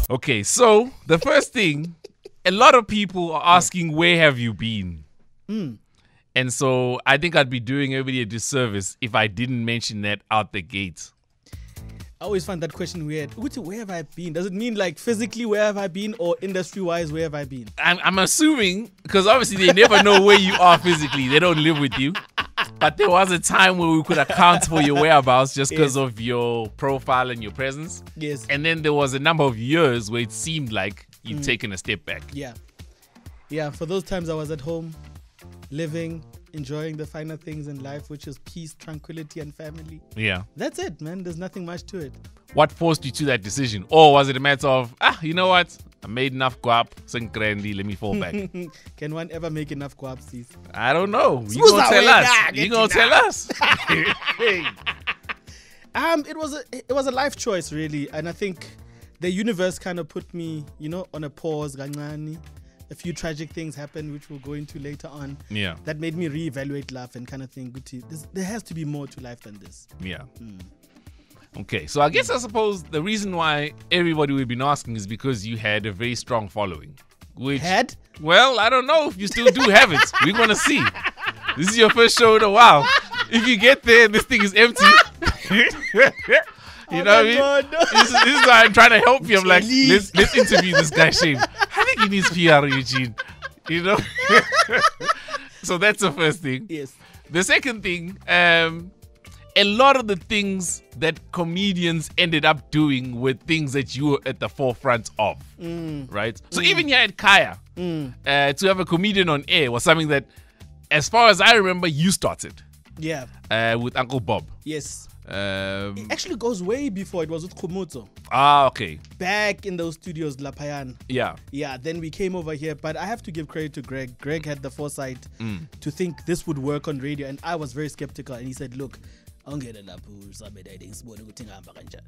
Okay, so the first thing, a lot of people are asking, where have you been? And so I think I'd be doing everybody a disservice if I didn't mention that out the gate. I always find that question weird. Where have I been? Does it mean like physically where have I been, or industry-wise where have I been? I'm assuming, because obviously they never know where you are physically. They don't live with you. But there was a time where we could account for your whereabouts just because of your profile and your presence. Yes. And then there was a number of years where it seemed like you'd taken a step back. Yeah. Yeah, for those times I was at home, living, enjoying the finer things in life, which is peace, tranquility, and family. Yeah. That's it, man. There's nothing much to it. What forced you to that decision? Or was it a matter of, you know what? I made enough guap, sing trendy, let me fall back. Can one ever make enough guapsies? I don't know. You gonna tell us. You gonna tell us. It was a life choice, really. And I think the universe kind of put me, on a pause. A few tragic things happened, which we'll go into later on. Yeah. That made me reevaluate life and kind of think, there has to be more to life than this. Yeah. Okay, so I suppose the reason why everybody would have been asking is because you had a very strong following. Had? Well, I don't know if you still do have it. We're going to see. This is your first show in a while. If you get there and this thing is empty, you know what I mean? God, no. This is why I'm trying to help you. I'm like, let's interview this guy, Shane. I think he needs PR, Eugene. So that's the first thing. Yes. The second thing, a lot of the things that comedians ended up doing were things that you were at the forefront of, right? So even here at Kaya, to have a comedian on air was something that, as far as I remember, you started. Yeah. With Uncle Bob. Yes. It actually goes way before. It was with Khomotso. Okay. Back in those studios, La Payan. Yeah. Yeah, then we came over here. But I have to give credit to Greg. Greg had the foresight to think this would work on radio. And I was very skeptical. And he said, look,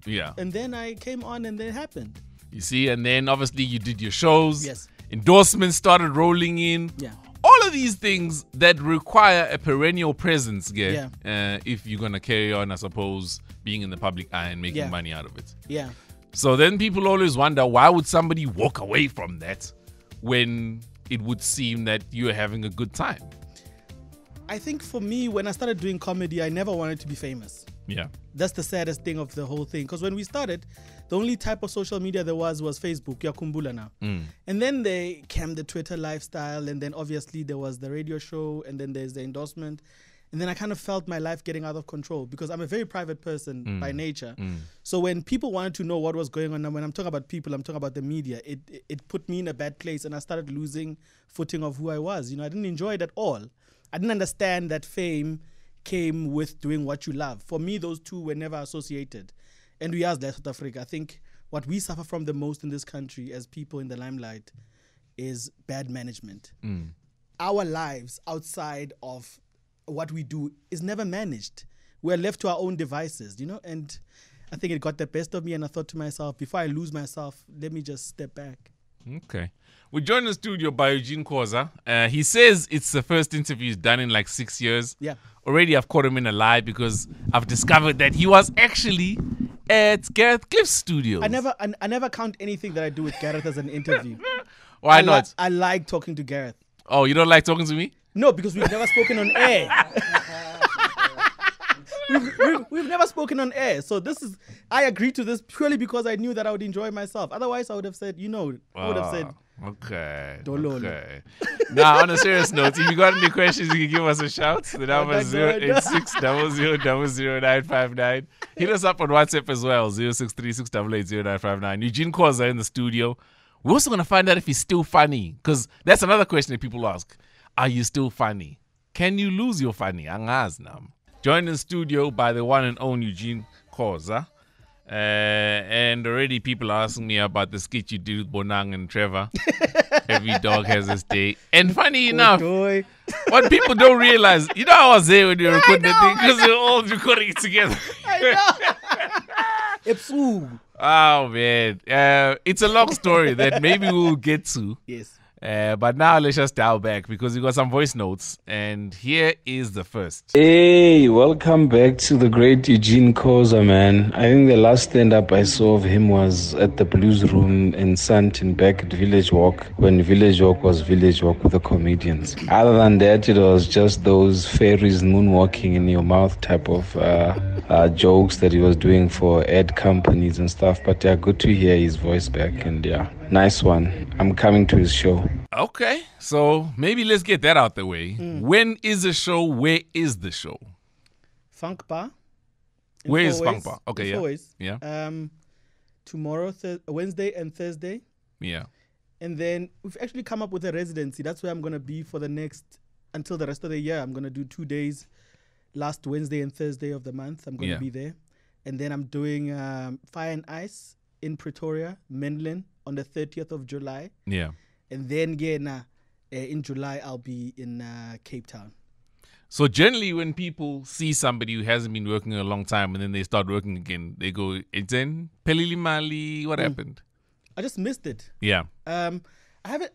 yeah. And then I came on and then it happened. You see, and then obviously you did your shows. Yes. Endorsements started rolling in. Yeah. All of these things that require a perennial presence, if you're going to carry on, I suppose, being in the public eye and making money out of it. Yeah. So then people always wonder, why would somebody walk away from that when it would seem that you're having a good time? I think for me, when I started doing comedy, I never wanted to be famous. Yeah. That's the saddest thing of the whole thing. Because when we started, the only type of social media there was Facebook, Yakumbula now. And then they came the Twitter lifestyle, and then obviously there was the radio show, and then there's the endorsement. And then I kind of felt my life getting out of control because I'm a very private person by nature. So when people wanted to know what was going on, and when I'm talking about people, I'm talking about the media, it put me in a bad place, and I started losing footing of who I was. I didn't enjoy it at all. I didn't understand that fame came with doing what you love. For me, those two were never associated. And we as South Africa, I think what we suffer from the most in this country as people in the limelight is bad management. Our lives outside of what we do is never managed. We're left to our own devices, and I think it got the best of me, and I thought to myself, before I lose myself, let me just step back. Okay. We're joined in the studio by Eugene Khoza. He says it's the first interview he's done in like 6 years. Yeah. Already I've caught him in a lie because I've discovered that he was actually at Gareth Cliff's studio. I never count anything that I do with Gareth as an interview. Why not? I like talking to Gareth. Oh, you don't like talking to me? No, because we've never spoken on air. We've never spoken on air. So I agreed to this purely because I knew that I would enjoy myself. Otherwise, I would have said, I would have said, okay. Dololo. Okay. Now, on a serious note, if you got any questions, you can give us a shout. The number is 086 000959. Hit us up on WhatsApp as well, 0636880959. Eugene Khoza in the studio. We're also going to find out if he's still funny, because that's another question that people ask. Are you still funny? Can you lose your funny? Joined in the studio by the one and only Eugene Khoza. And already people are asking me about the skit you did with Bonang and Trevor. Every dog has its day. And funny enough, what people don't realize, I was there when you were recording the thing because we're all recording it together. I know. Oh, man. It's a long story that maybe we'll get to. Yes. But now let's just dial back because we got some voice notes, and here is the first. Hey, welcome back to the great Eugene Khoza, man. I think the last stand-up I saw of him was at the Blues Room in Sandton back at Village Walk, when Village Walk was Village Walk with the comedians. Other than that, it was just those fairies moonwalking in your mouth type of jokes that he was doing for ad companies and stuff. But yeah, good to hear his voice back, and yeah, nice one. I'm coming to his show. Okay, so maybe let's get that out the way. When is the show? Where is the show? Funk Bar. Where is Funk Bar? Okay, yeah. Tomorrow, Wednesday and Thursday. Yeah. And then we've actually come up with a residency. That's where I'm going to be for the next, until the rest of the year. I'm going to do 2 days, last Wednesday and Thursday of the month. I'm going to be there. And then I'm doing Fire and Ice in Pretoria, Menlyn, on the 30th of July. Yeah. And then in July, I'll be in Cape Town. So generally when people see somebody who hasn't been working a long time and then they start working again, they go, it's in Pelili Mali, what happened? I just missed it. Yeah. I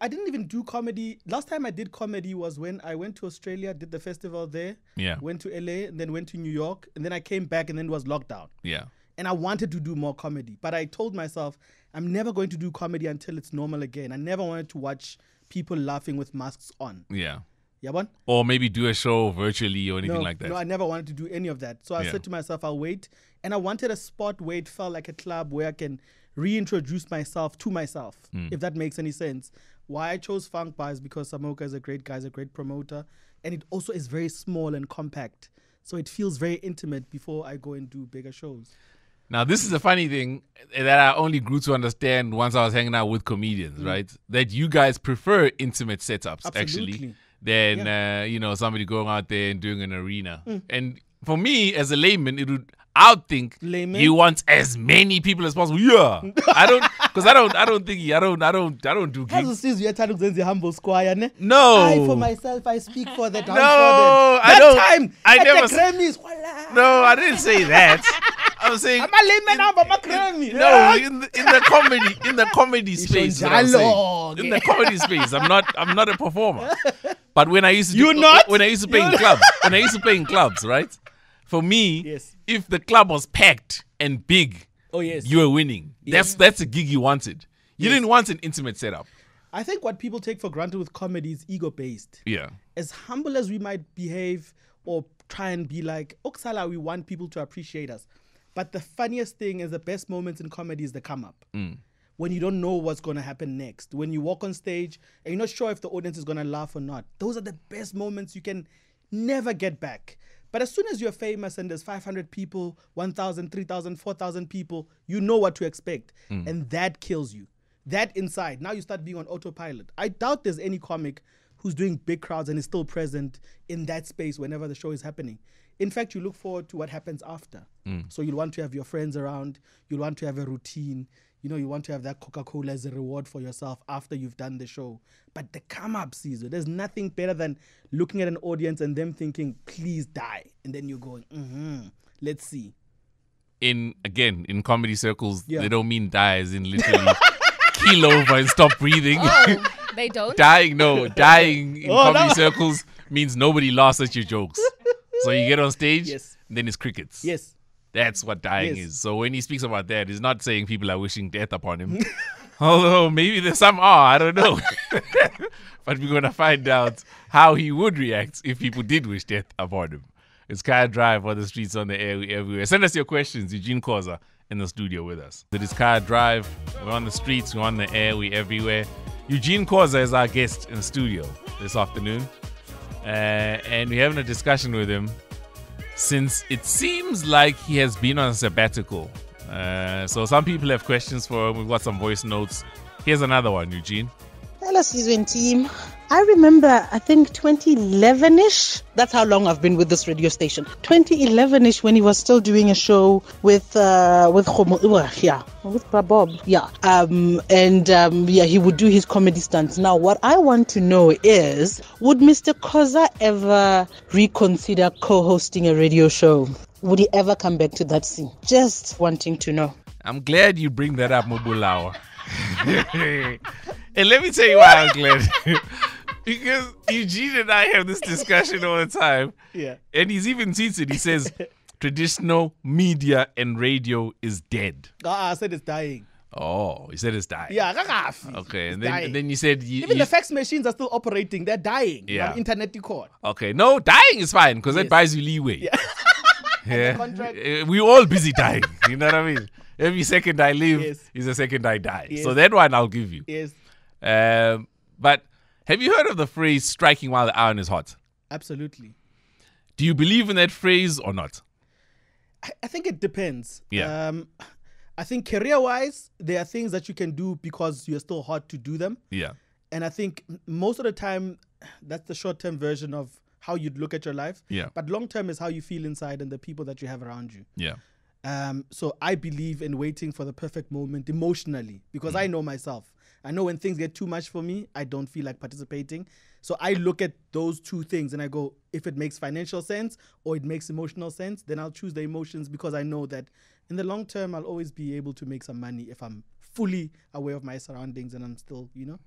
didn't even do comedy. Last time I did comedy was when I went to Australia, did the festival there. Yeah. Went to LA and then went to New York. And then I came back and then it was lockdown. Yeah. And I wanted to do more comedy. But I told myself, I'm never going to do comedy until it's normal again. I never wanted to watch people laughing with masks on. Yeah. Yeah, what? Or maybe do a show virtually or anything like that. No, I never wanted to do any of that. So I said to myself, I'll wait. And I wanted a spot where it felt like a club where I can reintroduce myself to myself, if that makes any sense. Why I chose Funk Bar is because Samoka is a great guy, is a great promoter. And it also is very small and compact. So it feels very intimate before I go and do bigger shows. Now, this is a funny thing that I only grew to understand once I was hanging out with comedians, right? That you guys prefer intimate setups, actually, than, somebody going out there and doing an arena. And for me, as a layman, I would think he wants as many people as possible. Yeah. I don't do gigs. Humble squire, ne? No. I, for myself, I speak for the downtrodden. No, I that don't. Time, I at never. The Grammys, voila. No, I didn't say that. I was saying I'm a layman now, but Grammy. No, in the comedy space. In the comedy space, I'm not a performer. But when I used to play in clubs, right? For me, if the club was packed and big, you were winning. That's a gig you wanted. You didn't want an intimate setup. I think what people take for granted with comedy is ego-based. Yeah. As humble as we might behave or try and be like, Oksala, we want people to appreciate us. But the funniest thing is the best moments in comedy is the come-up. When you don't know what's going to happen next. When you walk on stage and you're not sure if the audience is going to laugh or not. Those are the best moments you can never get back. But as soon as you're famous and there's 500 people, 1,000, 3,000, 4,000 people, you know what to expect. And that kills you. That inside. Now you start being on autopilot. I doubt there's any comic who's doing big crowds and is still present in that space whenever the show is happening. In fact, you look forward to what happens after. So you'll want to have your friends around. You'll want to have a routine. You want to have that Coca-Cola as a reward for yourself after you've done the show. But the come-up, Sizwe, there's nothing better than looking at an audience and them thinking, please die. And then you're going, let's see. In comedy circles, they don't mean die as in literally keel over and stop breathing. Oh, they don't? Dying in comedy circles means nobody laughs at your jokes. So you get on stage, then it's crickets. Yes. That's what dying is. So when he speaks about that, he's not saying people are wishing death upon him. Although maybe there's some are, I don't know. But we're going to find out how he would react if people did wish death upon him. It's Kaya Drive on the streets, on the air, we everywhere. Send us your questions. Eugene Khoza in the studio with us. It is Kaya Drive. We're on the streets, we're on the air, we everywhere. Eugene Khoza is our guest in the studio this afternoon. And we're having a discussion with him since it seems like he has been on a sabbatical. So some people have questions for him. We've got some voice notes. Here's another one, Eugene. Hello, Sizwe team. I remember, I think 2011-ish. That's how long I've been with this radio station. 2011-ish, when he was still doing a show with Bob. He would do his comedy stunts. Now, what I want to know is, would Mr. Khoza ever reconsider co-hosting a radio show? Would he ever come back to that scene? Just wanting to know. I'm glad you bring that up, Mobulawa. And let me tell you why I'm glad. Because Eugene and I have this discussion all the time. Yeah. And he's even tweeted, he says, traditional media and radio is dead. I said it's dying. Oh, he said it's dying. Yeah, Okay, it's and dying. then you said... Even the fax machines are still operating. They're dying. Yeah. Internet record. Okay, no, dying is fine because that Yes. buys you leeway. Yeah. Yeah. contract. We're all busy dying. You know what I mean? Every second I live Yes. is a second I die. Yes. So that one I'll give you. Yes, But have you heard of the phrase striking while the iron is hot? absolutely. Do you believe in that phrase or not? I think it depends. Yeah. I think career-wise, there are things that you can do because you're still hot to do them. Yeah. And I think most of the time, that's the short-term version of how you'd look at your life. Yeah. But long-term is how you feel inside and the people that you have around you. Yeah. So I believe in waiting for the perfect moment emotionally because I know myself. I know when things get too much for me, I don't feel like participating. So I look at those two things and I go, if it makes financial sense or it makes emotional sense, then I'll choose the emotions because I know that in the long term, I'll always be able to make some money if I'm fully aware of my surroundings and I'm still, alive.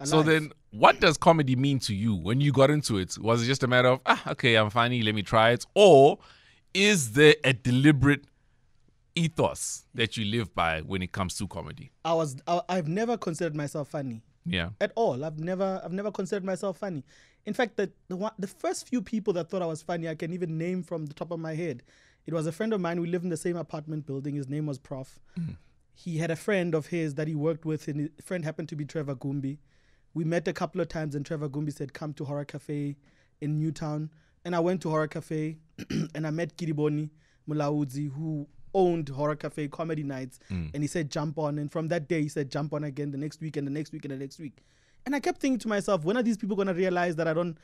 So then, what does comedy mean to you when you got into it? Was it just a matter of, okay, I'm funny, let me try it? Or is there a deliberate ethos that you live by when it comes to comedy? I've never considered myself funny. Yeah. At all. I've never considered myself funny. In fact, the first few people that thought I was funny, I can even name from the top of my head. It was a friend of mine. We lived in the same apartment building. His name was Prof. He had a friend of his that he worked with, and his friend happened to be Trevor Gumbi. We met a couple of times, and Trevor Gumbi said, come to Horror Cafe in Newtown. And I went to Horror Cafe, and I met Kiriboni Mulaudzi, who owned Horror Cafe comedy nights. And he said, jump on. And from that day, he said, jump on again the next week and the next week and the next week. And I kept thinking to myself, when are these people going to realize that I'm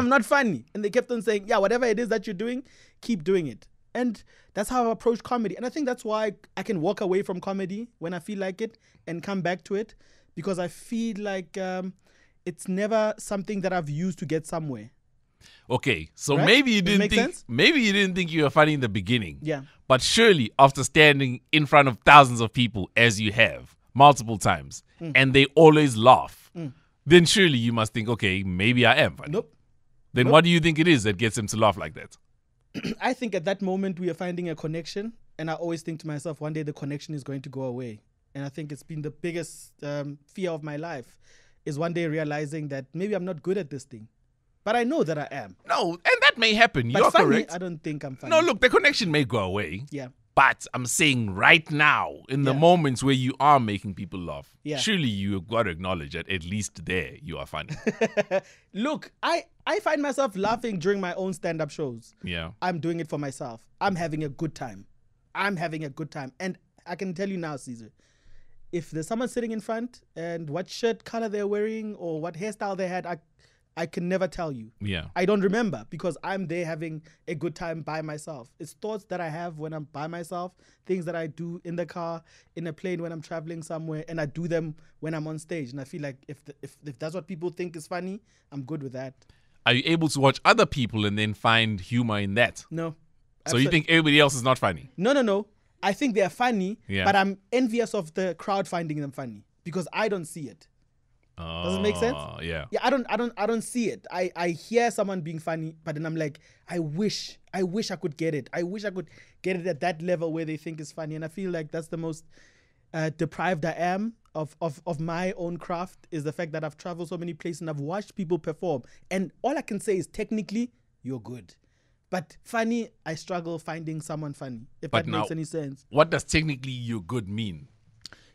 not funny? And they kept on saying, yeah, whatever it is that you're doing, keep doing it. And that's how I approach comedy. And I think that's why I can walk away from comedy when I feel like it and come back to it, because I feel like it's never something that I've used to get somewhere. Okay, so Right? maybe you Does it make didn't think sense? maybe you didn't think you were funny in the beginning. Yeah. But surely after standing in front of thousands of people as you have multiple times and they always laugh, then surely you must think, okay, maybe I am funny. Nope. Then what do you think it is that gets them to laugh like that? I think at that moment we are finding a connection, and I always think to myself, one day the connection is going to go away. And I think it's been the biggest fear of my life, is one day realizing that maybe I'm not good at this thing. But I know that I am. No, and that may happen. But You're funny, correct. I don't think I'm funny. No, look, the connection may go away. Yeah. But I'm saying right now, in the Yeah. moments where you are making people laugh, Yeah. surely you've got to acknowledge that at least there you are funny. Look, I find myself laughing during my own stand-up shows. Yeah. I'm doing it for myself. I'm having a good time. And I can tell you now, Caesar, if there's someone sitting in front and what shirt color they're wearing or what hairstyle they had, I can never tell you. Yeah. I don't remember because I'm there having a good time by myself. It's thoughts that I have when I'm by myself, things that I do in the car, in a plane when I'm traveling somewhere, and I do them when I'm on stage. And I feel like if that's what people think is funny, I'm good with that. Are you able to watch other people and then find humor in that? No. So you think everybody else is not funny? No. I think they're funny, Yeah. but I'm envious of the crowd finding them funny because I don't see it. Does it make sense? Yeah. Yeah, I don't see it. I hear someone being funny, but then I'm like, I wish I could get it. I wish I could get it at that level where they think it's funny. And I feel like that's the most deprived I am of my own craft, is the fact that I've traveled so many places and I've watched people perform. And all I can say is technically, you're good. But funny, I struggle finding someone funny, if But that now- makes any sense. What does technically you're good mean?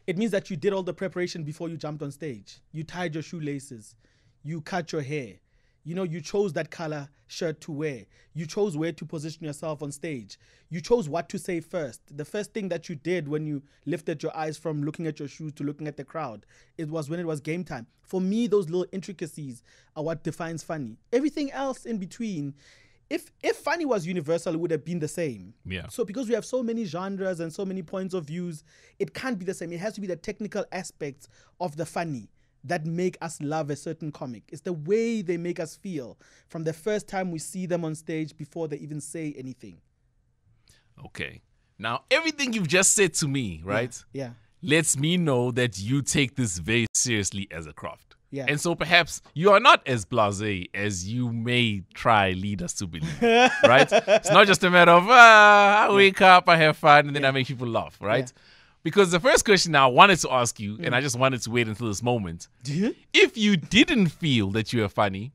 It means that you did all the preparation before you jumped on stage. You tied your shoelaces. You cut your hair. You chose that color shirt to wear. You chose where to position yourself on stage. You chose what to say first. The first thing that you did when you lifted your eyes from looking at your shoes to looking at the crowd, it was when it was game time. For me, those little intricacies are what defines funny. Everything else in between, if funny was universal, it would have been the same. Yeah. So because we have so many genres and so many points of views, it can't be the same. It has to be the technical aspects of the funny that make us love a certain comic. It's the way they make us feel from the first time we see them on stage before they even say anything. Okay. Now, everything you've just said to me, right? Yeah. lets me know that you take this very seriously as a craft. Yeah. And so perhaps you are not as blasé as you may try lead us to believe, right? It's not just a matter of, I wake up, I have fun, and then I make people laugh, right? Yeah. Because the first question I wanted to ask you, and I just wanted to wait until this moment, if you didn't feel that you were funny,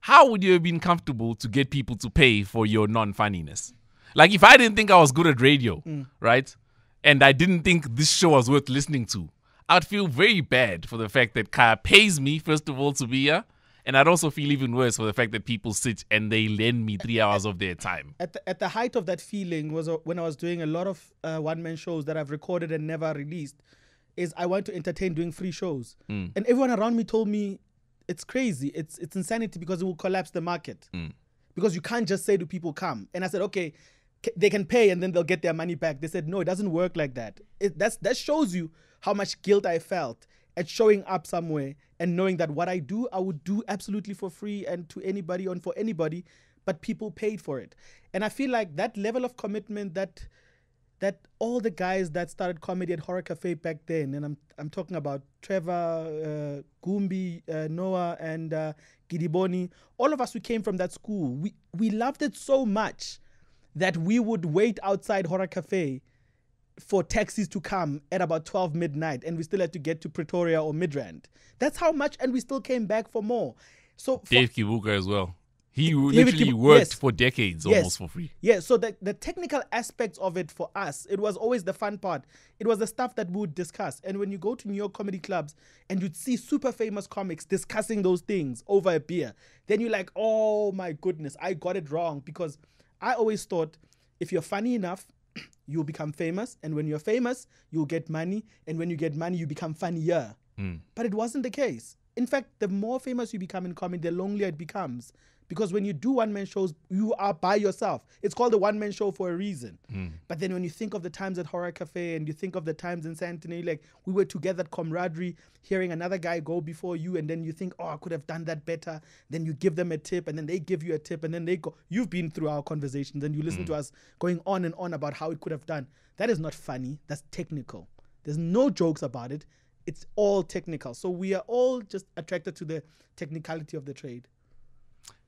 how would you have been comfortable to get people to pay for your non-funniness? Like if I didn't think I was good at radio, right? And I didn't think this show was worth listening to, I'd feel very bad for the fact that Kaya pays me, first of all, to be here. And I'd also feel even worse for the fact that people sit and they lend me 3 hours of their time. At the height of that feeling was when I was doing a lot of one-man shows that I've recorded and never released, is I want to entertain doing free shows. And everyone around me told me, it's crazy, it's insanity because it will collapse the market. Because you can't just say to people, come. And I said, okay, they can pay and then they'll get their money back. They said, no, it doesn't work like that. That shows you how much guilt I felt at showing up somewhere and knowing that what I do, I would do absolutely for free and to anybody and for anybody, but people paid for it. And I feel like that level of commitment that all the guys that started comedy at Horror Cafe back then, and I'm talking about Trevor, Gumbi, Noah, and Gidiboni, all of us who came from that school, we loved it so much that we would wait outside Horror Cafe for taxis to come at about 12 midnight, and we still had to get to Pretoria or Midrand. That's how much, and we still came back for more. So Dave Kibuka as well. He literally worked for decades almost for free. Yeah, so the technical aspects of it for us, it was always the fun part. It was the stuff that we would discuss. And when you go to New York comedy clubs and you'd see super famous comics discussing those things over a beer, then you're like, oh my goodness, I got it wrong. Because I always thought if you're funny enough, you'll become famous. And when you're famous, you'll get money. And when you get money, you become funnier. But it wasn't the case. In fact, the more famous you become in comedy, the lonelier it becomes. Because when you do one-man shows, you are by yourself. It's called a one-man show for a reason. But then when you think of the times at Horror Cafe and you think of the times in Santini, like we were together at camaraderie, hearing another guy go before you, and then you think, oh, I could have done that better. Then you give them a tip, and then they give you a tip, and then they go. You've been through our conversations, and you listen to us going on and on about how it could have done. That is not funny. That's technical. There's no jokes about it. It's all technical. So we are all just attracted to the technicality of the trade.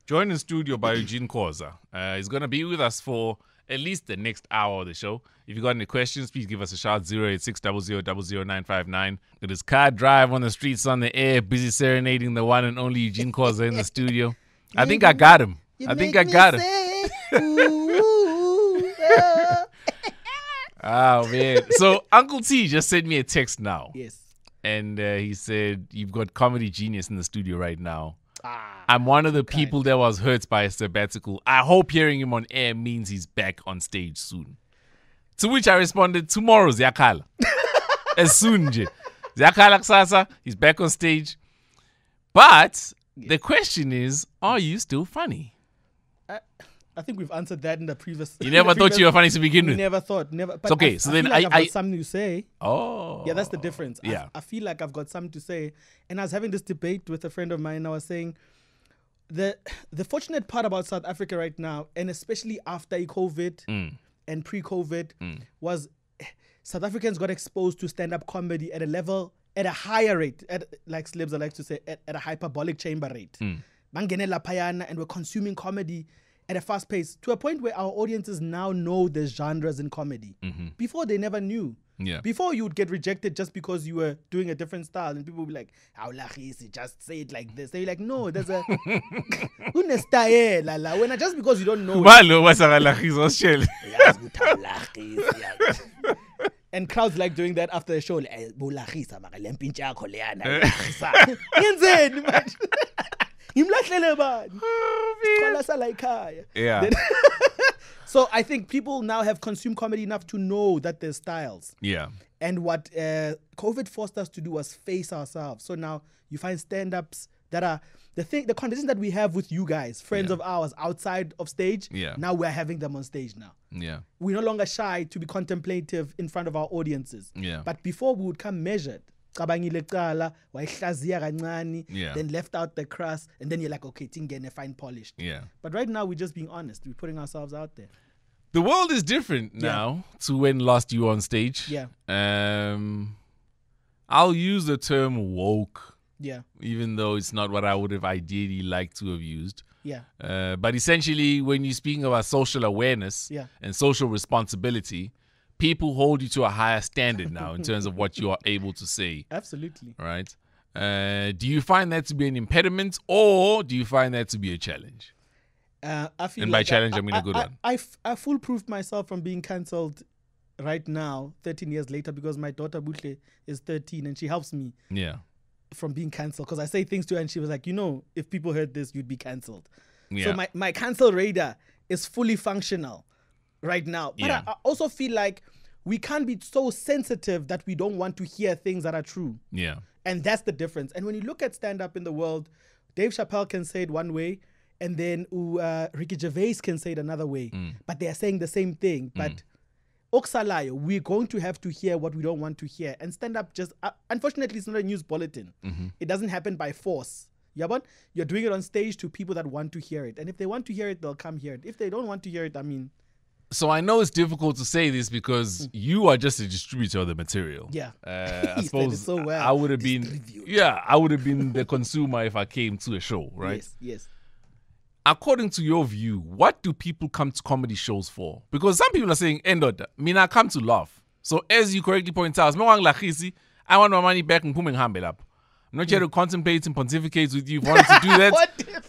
Joined in studio by Eugene Khoza. He's going to be with us for at least the next hour of the show. If you got any questions, please give us a shout, 086-000959. It is Car Drive on the streets, on the air, busy serenading the one and only Eugene Khoza in the studio. I think I got him. Oh, man. So Uncle T just sent me a text now. Yes. And he said, you've got Comedy Genius in the studio right now. I'm one of the people that was hurt by a sabbatical. I hope hearing him on air means he's back on stage soon. To which I responded, tomorrow, Ziyakhala. As soon, nje. Ziyakhala kusasa, he's back on stage. But the question is, are you still funny? I think we've answered that in the previous. You never thought you were funny to begin with? Never thought. Never. But okay, so then I've got something to say. Oh. Yeah, that's the difference. Yeah. I feel like I've got something to say. And I was having this debate with a friend of mine, and I was saying, the fortunate part about South Africa right now, and especially after COVID and pre-COVID, was South Africans got exposed to stand-up comedy at a level, at a higher rate, like Slibs I like to say, at a hyperbolic chamber rate. Mangenela Payana, and we're consuming comedy at a fast pace to a point where our audiences now know the genres in comedy. Before, they never knew. Yeah. Before, you would get rejected just because you were doing a different style, and people would be like, "How easy? Just say it like this." They're like, "No, there's a when just because you don't know." And crowds like doing that after the show. Yeah. So I think people now have consumed comedy enough to know that there's styles. Yeah. And what COVID forced us to do was face ourselves. So now you find stand-ups that are the conversations that we have with you guys, friends of ours outside of stage. Yeah. Now we're having them on stage now. Yeah. We're no longer shy to be contemplative in front of our audiences. Yeah. But before, we would come measured. Then left out the crust, and then you're like, okay, tingene fine polished. Yeah. But right now, we're just being honest. We're putting ourselves out there. The world is different now to when last you were on stage. Yeah. I'll use the term woke. Yeah. Even though it's not what I would have ideally liked to have used. Yeah. But essentially, when you're speaking about social awareness and social responsibility, people hold you to a higher standard now in terms of what you are able to say. Absolutely. Right? Do you find that to be an impediment, or do you find that to be a challenge? I feel and like by challenge, I mean a good one. I foolproofed myself from being cancelled right now, 13 years later, because my daughter Butle is 13 and she helps me. Yeah. From being cancelled, because I say things to her and she was like, if people heard this, you'd be cancelled. Yeah. So my cancel radar is fully functional right now. But I also feel like we can't be so sensitive that we don't want to hear things that are true. Yeah. And that's the difference. And when you look at stand-up in the world, Dave Chappelle can say it one way, and then Ricky Gervais can say it another way. But they are saying the same thing. But Oksalayo, we're going to have to hear what we don't want to hear. And stand-up just, unfortunately, it's not a news bulletin. It doesn't happen by force. You're doing it on stage to people that want to hear it. And if they want to hear it, they'll come hear it. If they don't want to hear it, I mean... So I know it's difficult to say this because you are just a distributor of the material. Yeah. I suppose so well. I would have been... Yeah, I would have been the consumer if I came to a show, right? Yes. According to your view, what do people come to comedy shows for? Because some people are saying, I come to laugh. So as you correctly point out, I want my money back and put up. I'm not here to contemplate and pontificate with you. If I want to do that,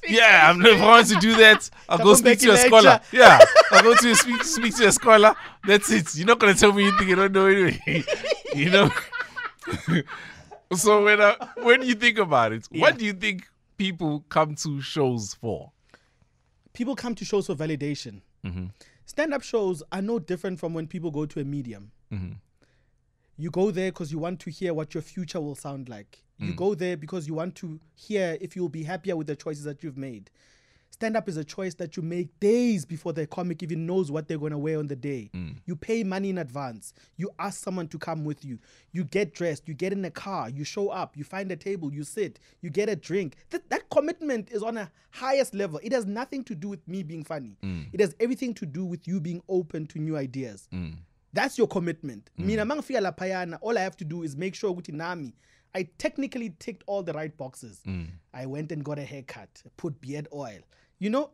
if I want to do that, I'll go speak to a scholar. Yeah, I'll go to speak to a scholar. That's it. You're not going to tell me anything you don't know anyway. So when you think about it, what do you think people come to shows for? People come to shows for validation. Stand-up shows are no different from when people go to a medium. You go there because you want to hear what your future will sound like. You go there because you want to hear if you'll be happier with the choices that you've made. Stand-up is a choice that you make days before the comic even knows what they're going to wear on the day. You pay money in advance. You ask someone to come with you. You get dressed. You get in a car. You show up. You find a table. You sit. You get a drink. That commitment is on a highest level. It has nothing to do with me being funny. It has everything to do with you being open to new ideas. That's your commitment. Mina mangfika lapayana, all I have to do is make sure ukuthi nami I technically ticked all the right boxes. I went and got a haircut, put beard oil.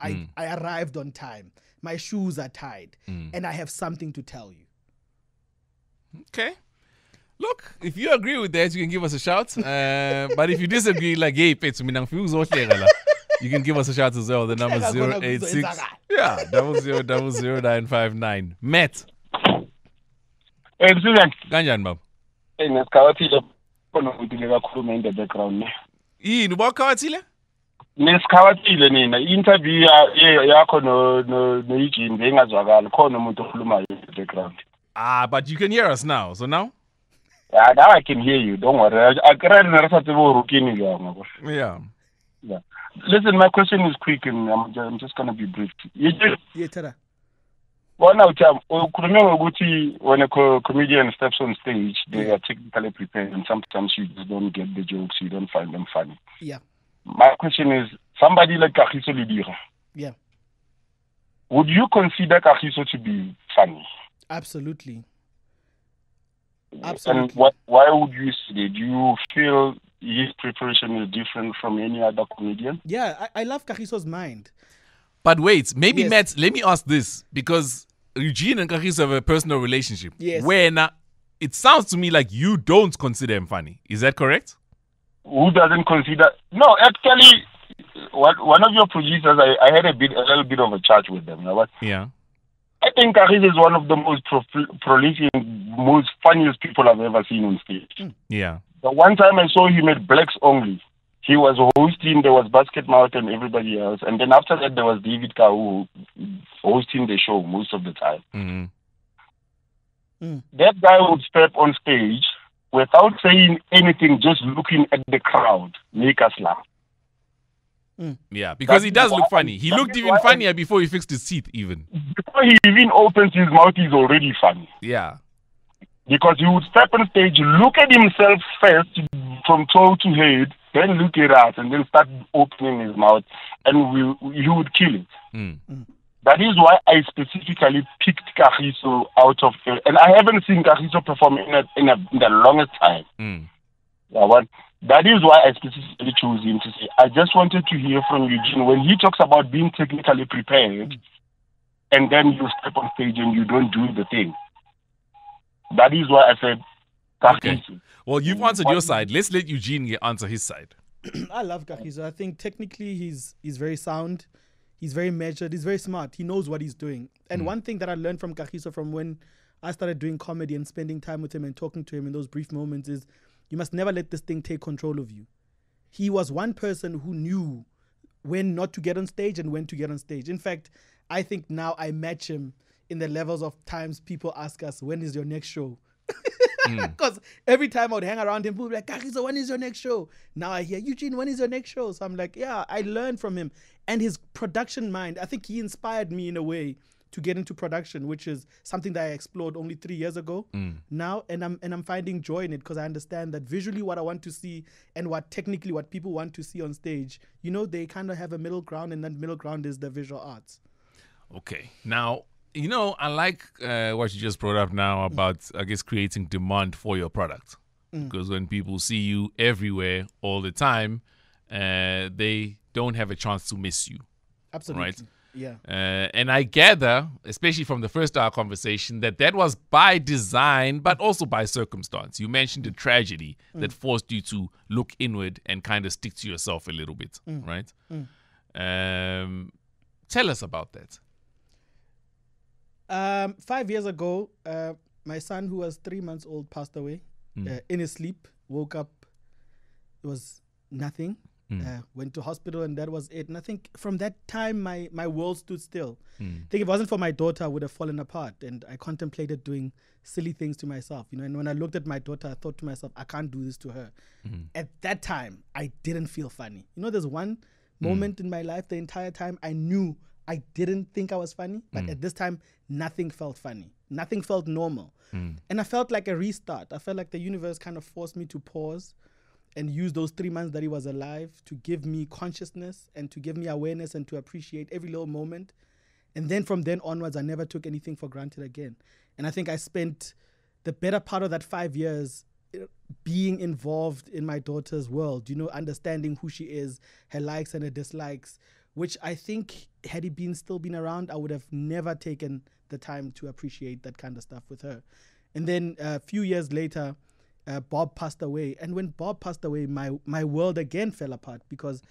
I arrived on time. My shoes are tied. And I have something to tell you. Okay. Look, if you agree with that, you can give us a shout. But if you disagree, like, hey, you can give us a shout as well. The number is 086. Yeah, 000959. Matt. Hey, Susan. Kanjani, baba? Hey, nesikhawathile khona ukuthi kakhuluma in the background ne. Yini ubakhawathile? Nesikhawathile nina. Interview yakho no Eugene bengazwakala khona umuntu okhulumayo in the background. But you can hear us now. So now? Yeah, now I can hear you. Don't worry. Yeah. Listen, my question is quick and I'm just going to be brief. Well, now, when a comedian steps on stage, they are technically prepared, and sometimes you just don't get the jokes, you don't find them funny. Yeah. My question is, somebody like Kagiso Lidira. Yeah. Would you consider Kagiso to be funny? Absolutely. And why would you say that? Do you feel his preparation is different from any other comedian? Yeah, I love Kagiso's mind. But wait, maybe Matt, let me ask this, because Eugene and Kagiso have a personal relationship. Yes. Where now, it sounds to me like you don't consider him funny. Is that correct? Who doesn't consider? No, actually, one of your producers, I had a little bit of a chat with them. You know what? Yeah. I think Kagiso is one of the most prolific, most funniest people I've ever seen on stage. Yeah. The one time I saw him at Blacks Only, he was hosting, there was Basket Mouth and everybody else. And then after that, there was David Kau hosting the show most of the time. That guy would step on stage without saying anything, just looking at the crowd, make us laugh. Yeah, because he does look funny. He looked even funnier before he fixed his teeth even. Before he even opens his mouth, he's already funny. Yeah. Because he would step on stage, look at himself first from toe to head, then look at us, and then start opening his mouth, and he would kill it. That is why I specifically picked Kagiso out of... And I haven't seen Kagiso perform in the longest time. Yeah, but that is why I specifically chose him to say, I just wanted to hear from Eugene when he talks about being technically prepared and then you step on stage and you don't do the thing. That is why I said, okay. Well, you've answered your side. Let's let Eugene answer his side. I love Kagiso. I think technically he's very sound. He's very measured. He's very smart. He knows what he's doing. And one thing that I learned from Kagiso from when I started doing comedy and spending time with him and talking to him in those brief moments is you must never let this thing take control of you. He was one person who knew when not to get on stage and when to get on stage. In fact, I think now I match him in the levels of times people ask us, when is your next show? Because every time I would hang around him, people would be like, Kagiso, when is your next show? Now I hear, Eugene, when is your next show? So I'm like, yeah, I learned from him. And his production mind, I think he inspired me in a way to get into production, which is something that I explored only 3 years ago now. And I'm finding joy in it because I understand that visually what I want to see and what technically what people want to see on stage, you know, they kind of have a middle ground, and that middle ground is the visual arts. Okay. Now, you know, I like what you just brought up now about, I guess, creating demand for your product. Because when people see you everywhere all the time, they don't have a chance to miss you. Absolutely. Right? Yeah. And I gather, especially from the first hour conversation, that was by design, but also by circumstance. You mentioned a tragedy that forced you to look inward and kind of stick to yourself a little bit, right? Tell us about that. 5 years ago, my son, who was 3 months old, passed away in his sleep. Woke up, it was nothing. Went to hospital, and that was it. And I think from that time, my world stood still. I think if it wasn't for my daughter, I would have fallen apart. And I contemplated doing silly things to myself. You know, and when I looked at my daughter, I thought to myself, I can't do this to her. At that time, I didn't feel funny. You know, there's one moment in my life, the entire time, I knew I didn't think I was funny, but at this time, nothing felt funny. Nothing felt normal. And I felt like a restart. I felt like the universe kind of forced me to pause and use those 3 months that he was alive to give me consciousness and to give me awareness and to appreciate every little moment. And then from then onwards, I never took anything for granted again. And I think I spent the better part of that 5 years being involved in my daughter's world, you know, understanding who she is, her likes and her dislikes, which I think had he still been around, I would have never taken the time to appreciate that kind of stuff with her. And then a few years later, Bob passed away. And when Bob passed away, my world again fell apart because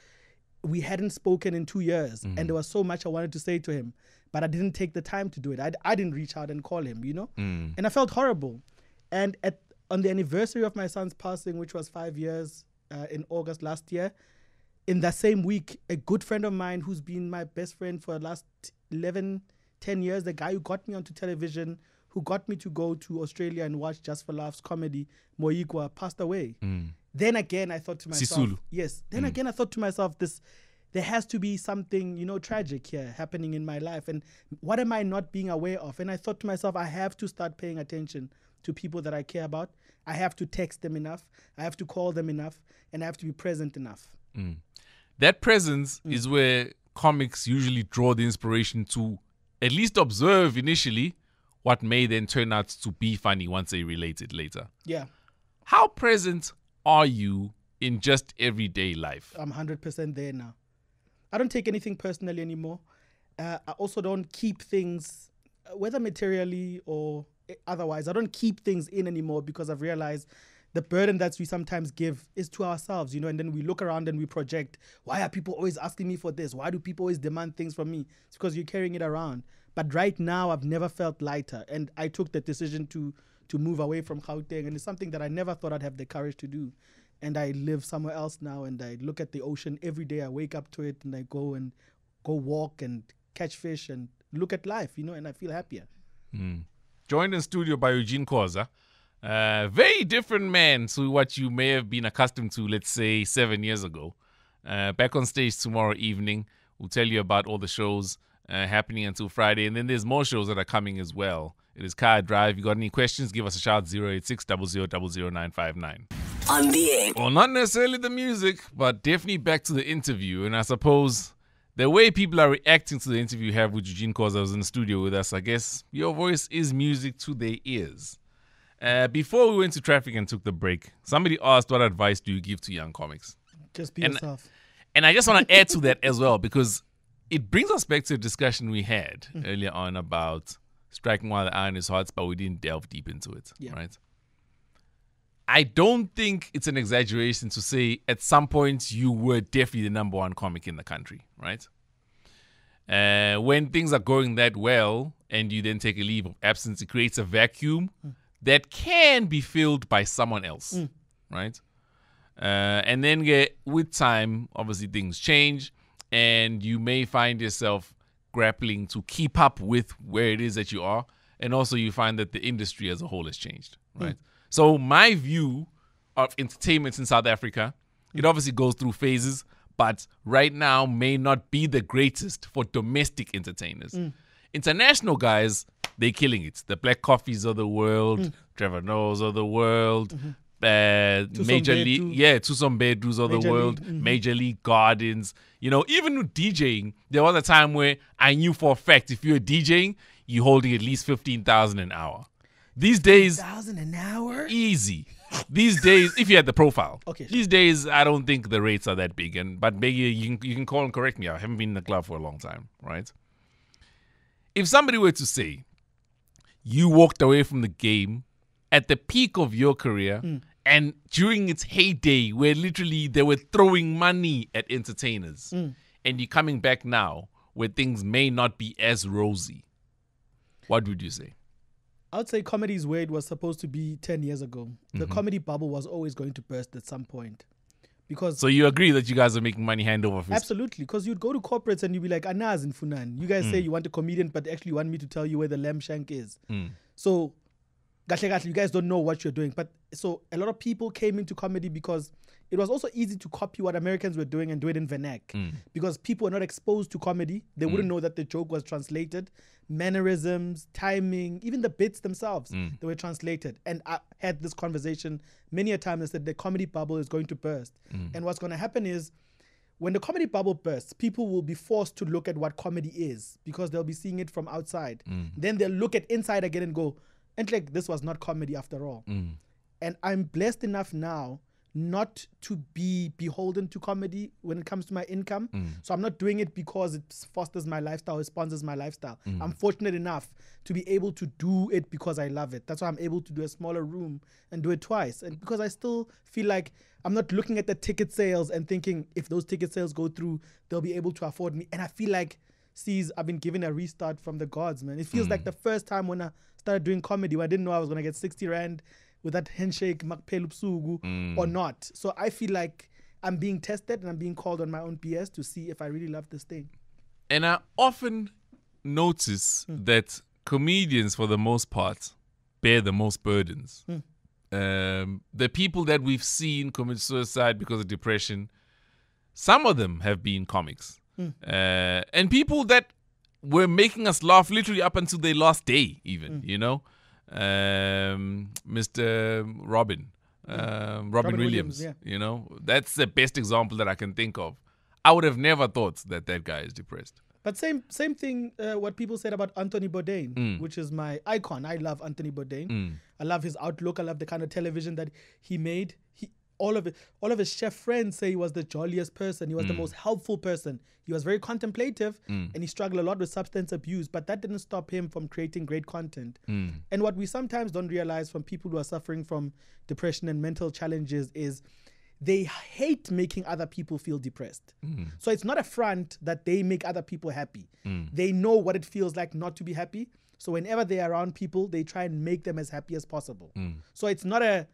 we hadn't spoken in 2 years. And there was so much I wanted to say to him, but I didn't take the time to do it. I didn't reach out and call him, you know? And I felt horrible. And on the anniversary of my son's passing, which was 5 years in August last year, in that same week, a good friend of mine who's been my best friend for the last 11, 10 years, the guy who got me onto television, who got me to go to Australia and watch Just for Laughs comedy, Moigwa, passed away. Then again, I thought to myself, Sisulu. Yes. Then again, I thought to myself, there has to be something, you know, tragic here happening in my life. And what am I not being aware of? And I thought to myself, I have to start paying attention to people that I care about. I have to text them enough. I have to call them enough. And I have to be present enough. That presence is where comics usually draw the inspiration to at least observe initially what may then turn out to be funny once they relate it later. Yeah. How present are you in just everyday life? I'm 100% there now. I don't take anything personally anymore. I also don't keep things, whether materially or otherwise, I don't keep things in anymore because I've realized the burden that we sometimes give is to ourselves, you know, and then we look around and we project, why are people always asking me for this? Why do people always demand things from me? It's because you're carrying it around. But right now, I've never felt lighter. And I took the decision to move away from Gauteng. And it's something that I never thought I'd have the courage to do. And I live somewhere else now. And I look at the ocean every day. I wake up to it and I go walk and catch fish and look at life, you know, and I feel happier. Joined in studio by Eugene Khoza. Very different man to what you may have been accustomed to, let's say, 7 years ago. Back on stage tomorrow evening. We'll tell you about all the shows happening until Friday. And then there's more shows that are coming as well. It is Car Drive. If you got any questions, give us a shout, 086 00959. On the air. Well, not necessarily the music, but definitely back to the interview. And I suppose the way people are reacting to the interview you have with Eugene Khoza, who's in the studio with us, I guess your voice is music to their ears. Before we went to traffic and took the break, somebody asked, what advice do you give to young comics? Just be yourself. And I just want to add to that as well, because it brings us back to a discussion we had earlier on about striking while the iron is hot, but we didn't delve deep into it, right? I don't think it's an exaggeration to say at some point you were definitely the number one comic in the country, right? When things are going that well and you then take a leave of absence, it creates a vacuum that can be filled by someone else, right? And then with time, obviously things change and you may find yourself grappling to keep up with where it is that you are. And also you find that the industry as a whole has changed, right? So my view of entertainment in South Africa, it obviously goes through phases, but right now may not be the greatest for domestic entertainers. International guys, they're killing it. The Black Coffees of the world, Trevor Noahs of the world, Major League, Tusom Bedus of the world, Major League Gardens. You know, even with DJing, there was a time where I knew for a fact if you're DJing, you're holding at least 15,000 an hour. These days, 1,000 an hour? Easy. These days, if you had the profile. Okay. These days, I don't think the rates are that big. But maybe you can call and correct me. I haven't been in the club for a long time, right? If somebody were to say, you walked away from the game at the peak of your career and during its heyday where literally they were throwing money at entertainers and you're coming back now where things may not be as rosy, what would you say? I would say comedy is where it was supposed to be 10 years ago. The comedy bubble was always going to burst at some point. Because so you agree that you guys are making money hand over fist? Absolutely, because you'd go to corporates and you'd be like, Anaz in Funan. You guys say you want a comedian, but actually you want me to tell you where the lamb shank is. So, you guys don't know what you're doing. But so a lot of people came into comedy because it was also easy to copy what Americans were doing and do it in vernac. Because people were not exposed to comedy. They wouldn't know that the joke was translated. Mannerisms, timing, even the bits themselves, they were translated. And I had this conversation many a time. I said the comedy bubble is going to burst. And what's going to happen is when the comedy bubble bursts, people will be forced to look at what comedy is because they'll be seeing it from outside. Then they'll look at inside again and go, and like, this was not comedy after all. And I'm blessed enough now not to be beholden to comedy when it comes to my income. So I'm not doing it because it fosters my lifestyle, it sponsors my lifestyle. I'm fortunate enough to be able to do it because I love it. That's why I'm able to do a smaller room and do it twice. And because I still feel like I'm not looking at the ticket sales and thinking if those ticket sales go through, they'll be able to afford me. And I feel like, I've been given a restart from the gods, man. It feels like the first time when I started doing comedy where I didn't know I was going to get 60 Rand with that handshake or not. So I feel like I'm being tested and I'm being called on my own BS to see if I really love this thing. And I often notice that comedians, for the most part, bear the most burdens. The people that we've seen commit suicide because of depression, some of them have been comics. And people that were making us laugh literally up until their last day, even, you know. Mr. Robin Williams, you know, that's the best example that I can think of. I would have never thought that guy is depressed. But same thing, what people said about Anthony Bourdain, which is my icon. I love Anthony Bourdain. I love his outlook. I love the kind of television that he made. All of his chef friends say he was the jolliest person. He was the most helpful person. He was very contemplative and he struggled a lot with substance abuse, but that didn't stop him from creating great content. And what we sometimes don't realize from people who are suffering from depression and mental challenges is they hate making other people feel depressed. So it's not a front that they make other people happy. They know what it feels like not to be happy. So whenever they're around people, they try and make them as happy as possible. So it's not a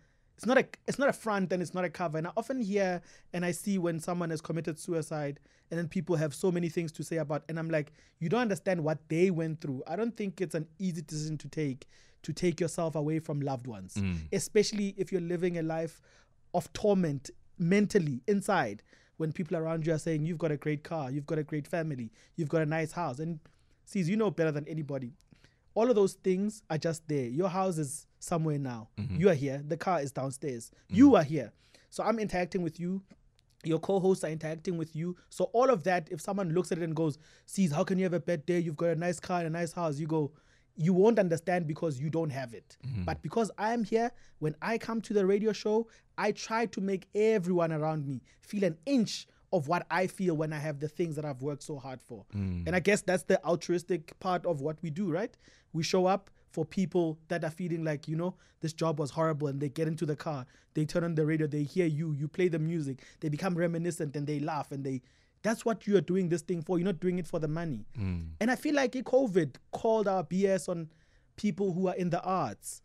front and it's not a cover. And I often hear and I see when someone has committed suicide and then people have so many things to say about, and I'm like, you don't understand what they went through. I don't think it's an easy decision to take yourself away from loved ones, especially if you're living a life of torment mentally inside when people around you are saying, you've got a great car, you've got a great family, you've got a nice house. And see, you know better than anybody. All of those things are just there. Your house is somewhere now. You are here. The car is downstairs. You are here. So I'm interacting with you. Your co-hosts are interacting with you. So all of that, if someone looks at it and goes, "Sees, how can you have a bad day? You've got a nice car and a nice house." You go, you won't understand because you don't have it. But because I am here, when I come to the radio show, I try to make everyone around me feel an inch of what I feel when I have the things that I've worked so hard for. And I guess that's the altruistic part of what we do, right? We show up for people that are feeling like, you know, this job was horrible, and they get into the car, they turn on the radio, they hear you play the music, they become reminiscent and they laugh, and that's what you are doing this thing for. You're not doing it for the money. And I feel like COVID called our BS on people who are in the arts.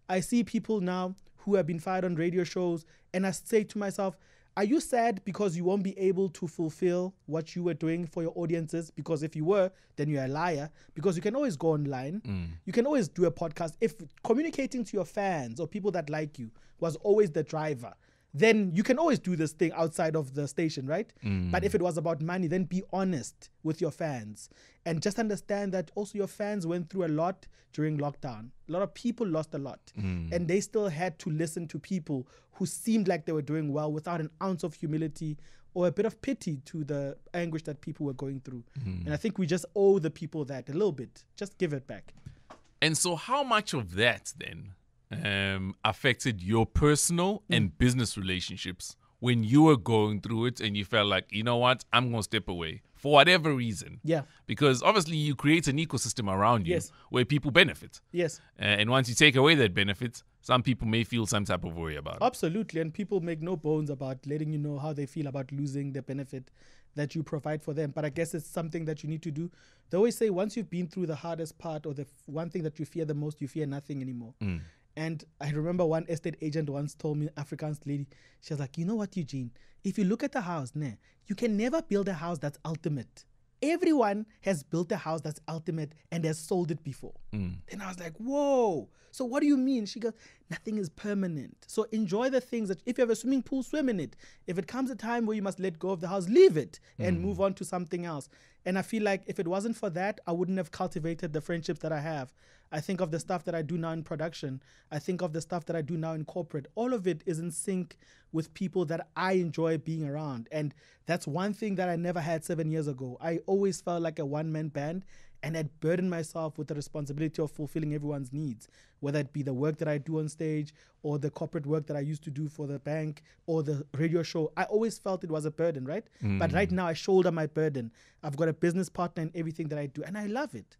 I see people now who have been fired on radio shows, and I say to myself, are you sad because you won't be able to fulfill what you were doing for your audiences? Because if you were, then you're a liar. Because you can always go online. You can always do a podcast. If communicating to your fans or people that like you was always the driver, then you can always do this thing outside of the station, right? But if it was about money, then be honest with your fans and just understand that also your fans went through a lot during lockdown. A lot of people lost a lot, and they still had to listen to people who seemed like they were doing well without an ounce of humility or a bit of pity to the anguish that people were going through. And I think we just owe the people that a little bit. Just give it back. And so how much of that then affected your personal and business relationships when you were going through it and you felt like, you know what, I'm going to step away for whatever reason? Yeah. Because obviously you create an ecosystem around you where people benefit. Yes. And once you take away that benefit, some people may feel some type of worry about it. Absolutely. And people make no bones about letting you know how they feel about losing the benefit that you provide for them. But I guess it's something that you need to do. They always say once you've been through the hardest part or the one thing that you fear the most, you fear nothing anymore. And I remember one estate agent once told me, Afrikaans lady, she was like, you know what, Eugene, if you look at the house, you can never build a house that's ultimate. Everyone has built a house that's ultimate and has sold it before. Then I was like, whoa. So what do you mean? She goes, nothing is permanent. So enjoy the things that, if you have a swimming pool, swim in it. If it comes a time where you must let go of the house, leave it and move on to something else. And I feel like if it wasn't for that, I wouldn't have cultivated the friendships that I have. I think of the stuff that I do now in production. I think of the stuff that I do now in corporate. All of it is in sync with people that I enjoy being around. And that's one thing that I never had 7 years ago. I always felt like a one-man band and I'd burden myself with the responsibility of fulfilling everyone's needs, whether it be the work that I do on stage or the corporate work that I used to do for the bank or the radio show. I always felt it was a burden, right? But right now I shoulder my burden. I've got a business partner in everything that I do and I love it.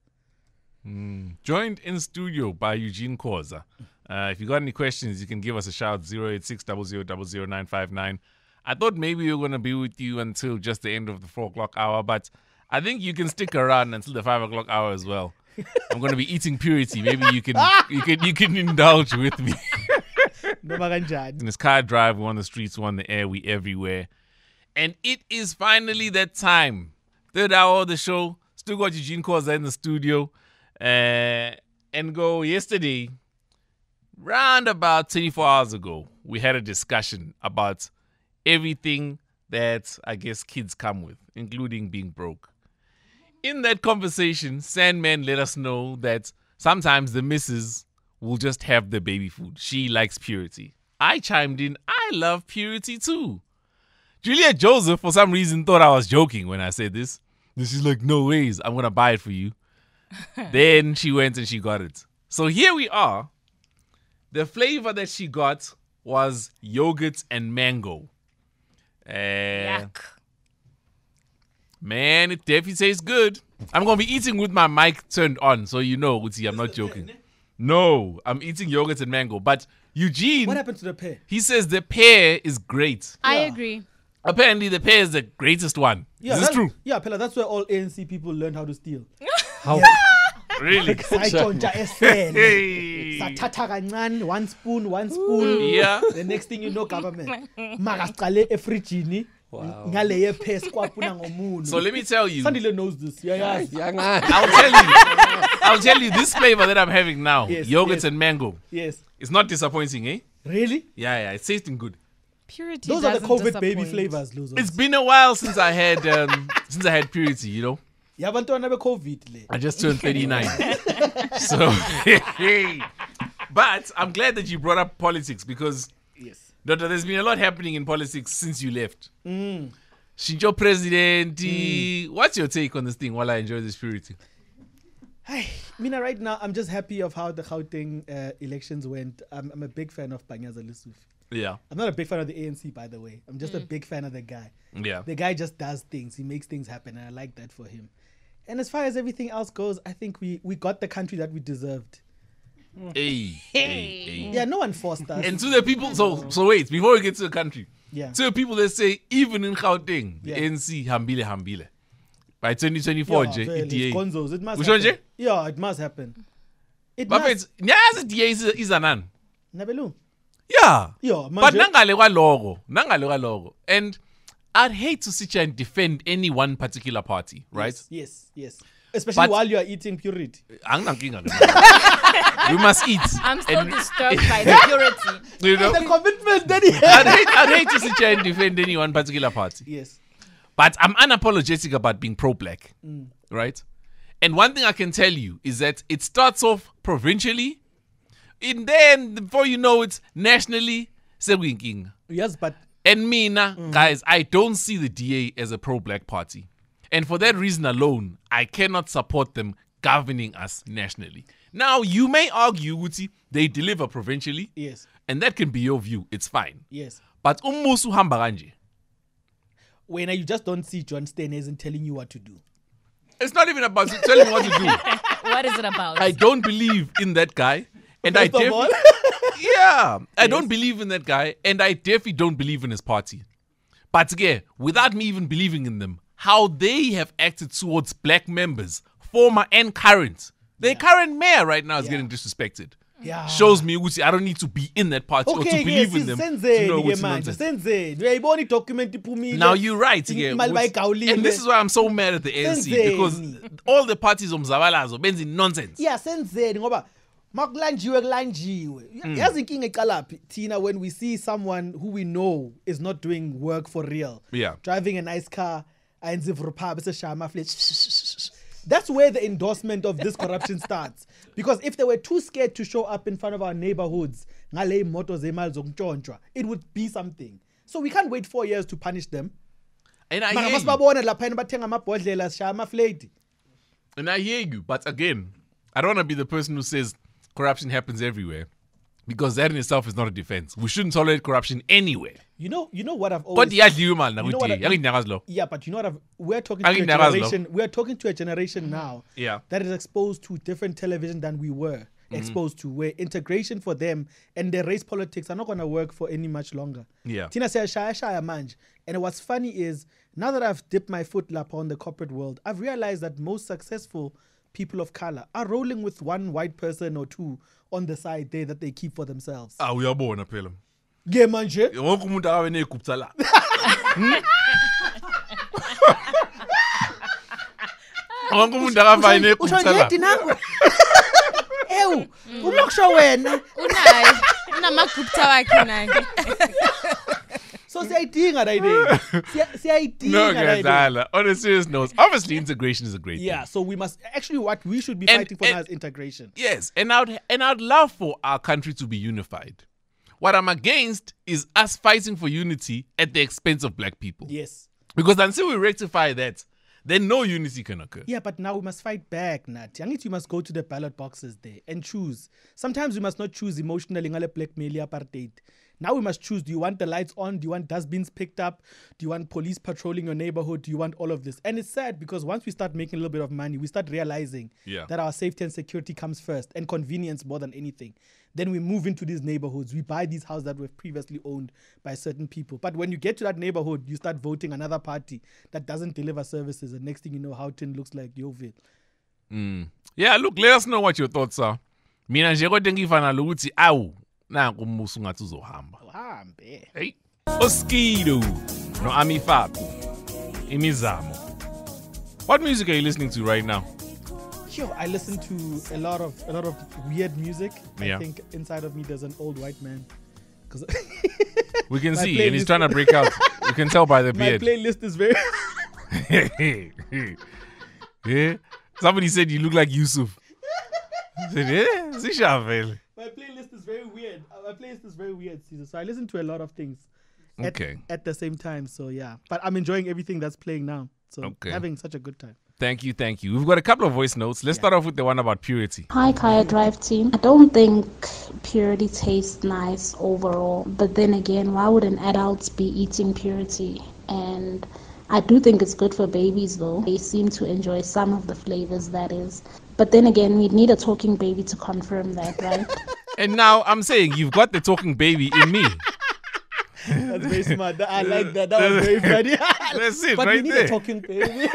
Joined in studio by Eugene Khoza. If you got any questions, you can give us a shout, 086 0000959. I thought maybe we were going to be with you until just the end of the 4 o'clock hour, but I think you can stick around until the 5 o'clock hour as well. I'm going to be eating purity. Maybe you can indulge with me. In this car drive, we're on the streets, we're on the air, we everywhere. And it is finally that time. 3rd hour of the show. Still got Eugene Khoza in the studio. And go yesterday, round about 24 hours ago, we had a discussion about everything that I guess kids come with, including being broke. In that conversation, Sandman let us know that sometimes the missus will just have the baby food. She likes purity. I chimed in, I love purity too. Julia Joseph, for some reason, thought I was joking when I said this. And she's like, no ways, I'm going to buy it for you. Then she went and she got it. So here we are. The flavor that she got was yogurt and mango. Yuck. Man, it definitely tastes good. I'm going to be eating with my mic turned on, so you know, Uti, I'm not joking. No, I'm eating yogurt and mango. But Eugene... What happened to the pear? He says the pear is great. I agree. Apparently, the pear is the greatest one. Yeah, is this true? Yeah, Pella, that's where all ANC people learn how to steal. How? Really? Hey. One spoon. Yeah. The next thing you know, government. Wow. So let me tell you. Sandile knows this. Yeah. I'll tell you this flavor that I'm having now. Yes, yogurt and mango. Yes. It's not disappointing, eh? Really? Yeah. It's tasting good. Purity. Those are the COVID disappoint. baby flavors. It's been a while since I had purity, you know. Yeah, but don't have a COVID. I just turned 39. So, but I'm glad that you brought up politics because, yes, Doctor, there's been a lot happening in politics since you left. Shinjo President, what's your take on this thing while I enjoy this purity? Hi, Mina, right now, I'm just happy of how the Gauteng elections went. I'm a big fan of Panyaza Lessufi. Yeah. I'm not a big fan of the ANC, by the way. I'm just a big fan of the guy. Yeah. The guy just does things. He makes things happen, and I like that for him. And as far as everything else goes, I think we got the country that we deserved. Hey. Yeah, no one forced us. And to the people, so wait, before we get to the country, Yeah. to the people that say, even in Gauteng, the Yeah. ANC, hambile. By 2024, Yeah, vele, DA. it's gonzos. It must Which one, happen. Jay? Yeah, it must happen. It But must. it's, nyazi DA is anan. Nabelu. Yeah. Yeah, But manje- nangale logo. And I'd hate to sit here and defend any one particular party, right? Yes. Especially But- while you are eating purity. Anginankinga ke. We must eat. I'm still And- disturbed by the purity. You know? The commitment that he had. I'd hate to sit here and defend any one particular party. Yes. But I'm unapologetic about being pro-black, right? And one thing I can tell you is that it starts off provincially, and then before you know it, nationally, sekuyinkinga. Yes, but And mina, guys, I don't see the DA as a pro-black party. And for that reason alone, I cannot support them governing us nationally. Now, you may argue, Uti, they deliver provincially, yes. and that can be your view. It's fine. Yes. But umusu hamba kanje. When you just don't see John Steiners and telling you what to do. It's not even about telling me what to do. What is it about? I don't believe in that guy. And I First of all. definitely, yeah, I don't believe in that guy, and I definitely don't believe in his party. But again, without me even believing in them, how they have acted towards black members, former and current. Their current mayor right now is getting disrespected. Yeah. Shows me, Uzi, I don't need to be in that party or to Okay, believe yes, in them. senzeni to know ke what's manje, nonsense. senzeni. Uyayibona idocument iphumile. Now you're right again. Imali bayigawulile. And this is why I'm so mad at the ANC, Senzeni. because all the parties omzabalazo benzi nonsense. Yeah, senzeni ngoba makulanjiwe. Yazi inkinga iqalaphi thina when we see someone who we know is not doing work for real. Yeah. Driving a nice car, ayenza ivrupa bese shaya amafle. That's where the endorsement of this corruption starts. Because if they were too scared to show up in front of our neighborhoods, ngale imoto zemali zokuntshontshwa, it would be something. So we can't wait 4 years to punish them. And I Mara hear you. masibabona lapha bathenga amabhodlela shaya amafledi. And I hear you, but again, I don't want to be the person who says corruption happens everywhere, because that in itself is not a defense. We shouldn't tolerate corruption anywhere. You know what I've But always yeah, you man, You know what I- Yeah, but you know what? We're talking to a generation. We're talking to a generation now Yeah. that is exposed to different television than we were exposed to. Where integration for them and their race politics are not going to work for any much longer. Yeah. Tina says shaya manj. And what's funny is now that I've dipped my foot lap on the corporate world, I've realized that most successful people of color are rolling with one white person or two on the side there that they keep for themselves. Uyabona phela. Yeah, manje. Wonke umuntu akabe negupta la. Wonke umuntu akabe negupta la. Ushonyethi nangu. Ew, uma kusho wena. Unayo. Unamagupta wakhe naye. So siyayidinga right there. No, Siyayidinga right there. Gadala. On a serious note, obviously integration is a great Yeah, thing. so we must actually what we should be And- fighting for now is integration. Yes, and I'd love for our country to be unified. What I'm against is us fighting for unity at the expense of black people. Yes. Because until we rectify that, then no unity can occur. Yeah, but now we must fight back, Nat. Yangit, you must go to the ballot boxes there and choose. Sometimes we must not choose emotionally ngale blackmail apartheid. Now we must choose. Do you want the lights on? Do you want dustbins picked up? Do you want police patrolling your neighborhood? Do you want all of this? And it's sad because once we start making a little bit of money, we start realizing that our safety and security comes first and convenience more than anything. Then we move into these neighborhoods. We buy these houses that were previously owned by certain people. But when you get to that neighborhood, you start voting another party that doesn't deliver services. And next thing you know, Houghton looks like Yeovil. Yeah, look, let us know what your thoughts are. Mina nje kodwa ngifana lokuthi awu nanku umusu ngathi uzohamba. Uhambe. Hey. Oskido no Ami Faku. Imizamo. What music are you listening to right now? Yo, I listen to a lot of weird music. Yeah. I think inside of me there's an old white man. Because We can My see, and he's playlist- trying to break out. You can tell by the my beard. playlist is very Yeah. Somebody said you look like Yusuf. I said, yeah, Zisha vele. my playlist is very weird. My playlist is very weird, Caesar. So I listen to a lot of things Okay. at the same time. So yeah. But I'm enjoying everything that's playing now. So Okay. having such a good time. Thank you. We've got a couple of voice notes. Let's start off with the one about purity. Hi, Kaya Drive team. I don't think purity tastes nice overall. But then again, why wouldn't adults be eating purity? And I do think it's good for babies, though. They seem to enjoy some of the flavors, that is. But then again, we'd need a talking baby to confirm that, right? And now I'm saying you've got the talking baby in me. That's very smart. I like that. That was very funny. That's it, but right we need there. a talking baby.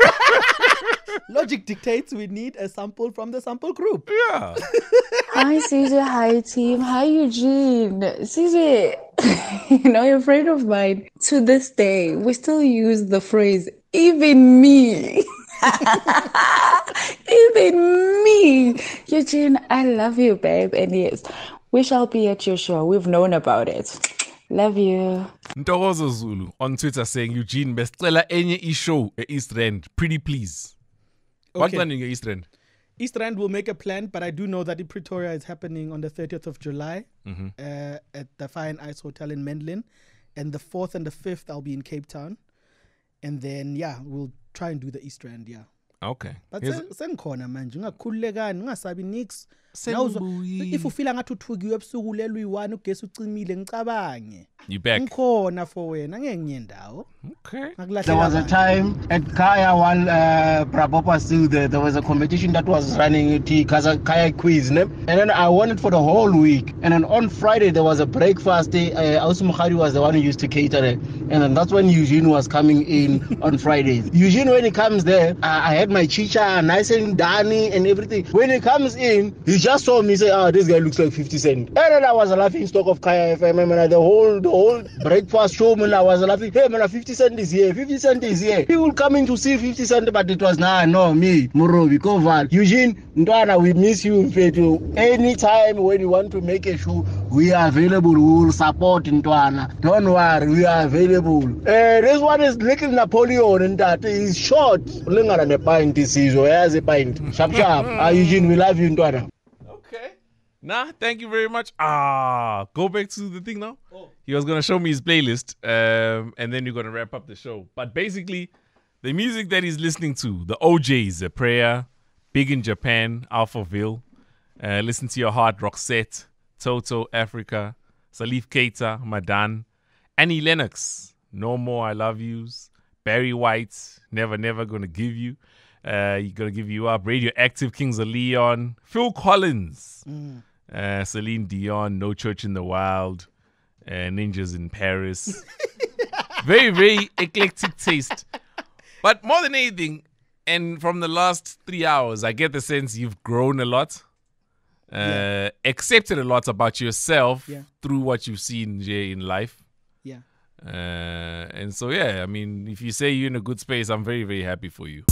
Logic dictates we need a sample from the sample group. Yeah. Hi, Sizwe. Hi, team. Hi, Eugene. Sizwe, a friend of mine, to this day, we still use the phrase, even me. Even me. Eugene, I love you, babe. And yes, we shall be at your show. We've known about it. Love you. Ntokozo Zulu on Twitter saying, Eugene, besicela enye show at East Rand. Pretty please. What Okay. planning at East Rand? East Rand will make a plan, but I do know that in Pretoria is happening on the 30th of July at the Fire and Ice Hotel in Mendlin. And the 4th and the 5th, I'll be in Cape Town. And then, we'll try and do the East Rand, Okay. But Here's- sengikhona manje ungakhululekani ungasabi nix. Sengibuyile. If ufila ngathi uthukiwe ebusuku lelo uyi1 ugesi ucimile ngicabange. You back. Ngikhona for wena ngeke ngiye ndawo. Okay. There was a time at Kaya while Brabop was still there. There was a competition that was running Kaya quiz, and then I won it for the whole week. And then on Friday there was a breakfast day. Ausumukhari was the one who used to cater it, and then that's when Eugene was coming in on Fridays. Eugene, when he comes there, I had my chicha nice and Dani and everything. When he comes in, he just saw me say, this guy looks like 50 Cent. And then I was a laughing stock of Kaya FM, and the whole breakfast show, man, I was laughing. Hey man, 50 Cent is here. 50 Cent is here. People coming to see 50 Cent, but it was me, Murobi, Koval. Eugene, Ndwana, we miss you, Fetu. Anytime when you want to make a show, we are available. We will support Ndwana. Don't worry, we are available. This one is Little Napoleon, and that is short. Longer than a pint, this is. Where's a pint? Sharp. Eugene, we love you, Ndwana. Okay. Nah, thank you very much. Go back to the thing now. He was going to show me his playlist, and then you're going to wrap up the show. But basically, the music that he's listening to, the OJs, The Prayer, Big in Japan, Alphaville, Listen to Your Heart, Roxette, Toto, Africa, Salif Keita, Madan, Annie Lennox, No More I Love Yous, Barry White, Never Never Gonna Give You, Gonna Give You Up, Radioactive, Kings of Leon, Phil Collins, Celine Dion, No Church in the Wild, Ninjas in Paris. Very, very eclectic taste. But more than anything, and from the last 3 hours, I get the sense you've grown a lot, accepted a lot about yourself through what you've seen in life. Yeah. And so, I mean, if you say you're in a good space, I'm very, very happy for you.